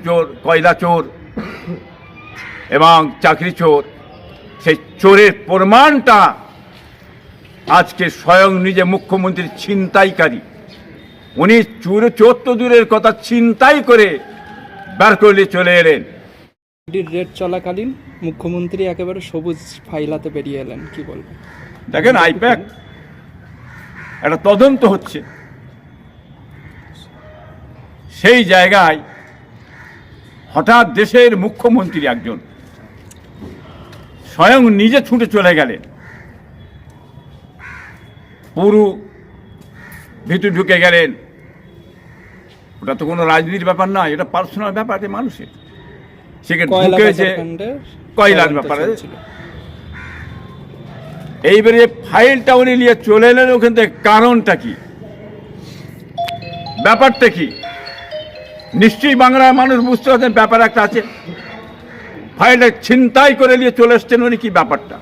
চোর, কয়লা চোর এবং চাকরি চোর, সেই চোরের প্রমাণটা আজকে স্বয়ং নিজে মুখ্যমন্ত্রী ছিনতাইকারী। উনি চোর তো দূরের কথা, ছিনতাই করে বের করে চলে এলেন। রেড চলাকালীন মুখ্যমন্ত্রী একেবারে সবুজ ফাইলাতে বেরিয়ে এলেন, কি বলবেন? দেখেন, আইপ্যাক একটা তদন্ত হচ্ছে, সেই জায়গায় হঠাৎ দেশের মুখ্যমন্ত্রী একজন স্বয়ং নিজে ছুটে চলে গেলেন, পুরো ভিতরে ঢুকে গেলেন। ওটা তো কোনো রাজনীতির ব্যাপার না, এটা পার্সোনাল ব্যাপার মানুষের। সেখানে ঢুকেছে কয়লার ব্যাপারে। এইবারে ফাইলটা উনি নিয়ে চলে এলেন ওখান থেকে। কারণটা কি, ব্যাপারটা কি? নিশ্চয়ই বাংলার মানুষ বুঝতে পারছেন ব্যাপার একটা আছে। ফাইলটা ছিনতাই করে নিয়ে চলে এসছেন উনি, কি ব্যাপারটা?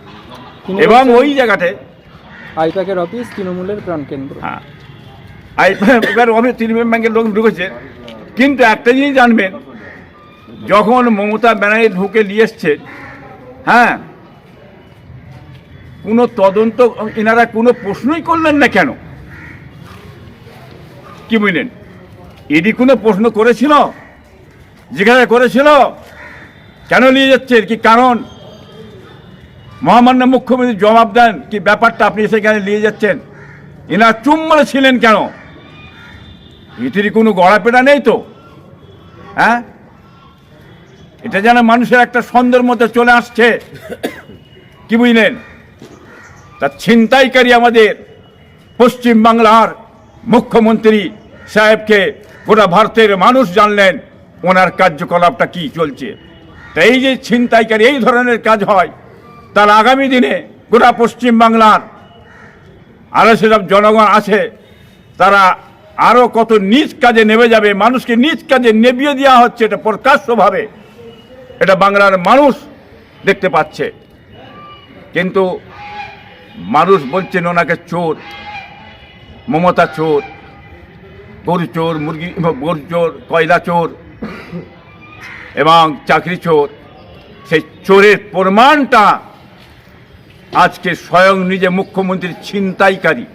এবং ওই জায়গাটায় আইপ্যাকের অফিস তৃণমূলের প্রাণকেন্দ্র। হ্যাঁ, আইপ্যাকের অফিস তৃণমূল ব্যাংকের লোক ঢুকেছে। কিন্তু একটা জিনিস জানবেন, যখন মমতা ব্যানার্জি ঢুকে নিয়ে এসছে, হ্যাঁ, কোনো তদন্ত এনারা কোনো প্রশ্নই করলেন না কেন? কি বুঝলেন? ইডি কোনো প্রশ্ন করেছিল? জিজ্ঞাসা করেছিল কেন নিয়ে যাচ্ছে, কি কারণ? মহামান্য মুখ্যমন্ত্রী জবাব দেন, কি ব্যাপারটা আপনি সেখানে নিয়ে যাচ্ছেন? এনারা চুপ ছিলেন কেন? এটির কোনো গড়াপেটা নেই তো? হ্যাঁ, এটা যেন মানুষের একটা সন্দেহের মধ্যে চলে আসছে। কি বুঝলেন? তা ছিনতাইকারী আমাদের পশ্চিম বাংলার মুখ্যমন্ত্রী সাহেবকে গোটা ভারতের মানুষ জানলেন ওনার কার্যকলাপটা কি চলছে। তা এই যে ছিনতাইকারী এই ধরনের কাজ হয়, তার আগামী দিনে গোটা পশ্চিম বাংলার আরও সেসব জনগণ আছে, তারা আরও কত নিজ কাজে নেমে যাবে। মানুষকে নিজ কাজে নেবিয়ে দেওয়া হচ্ছে, এটা প্রকাশ্যভাবে এটা বাংলার মানুষ দেখতে পাচ্ছে। কিন্তু মানুষ বলছেন ওনাকে চোর, মমতা চোর, গরু চোর, গরু চোর, কয়লা চোর এবং চাকরি চোর। সেই চোরের প্রমাণটা আজকে স্বয়ং নিজে মুখ্যমন্ত্রী ছিনতাইকারী।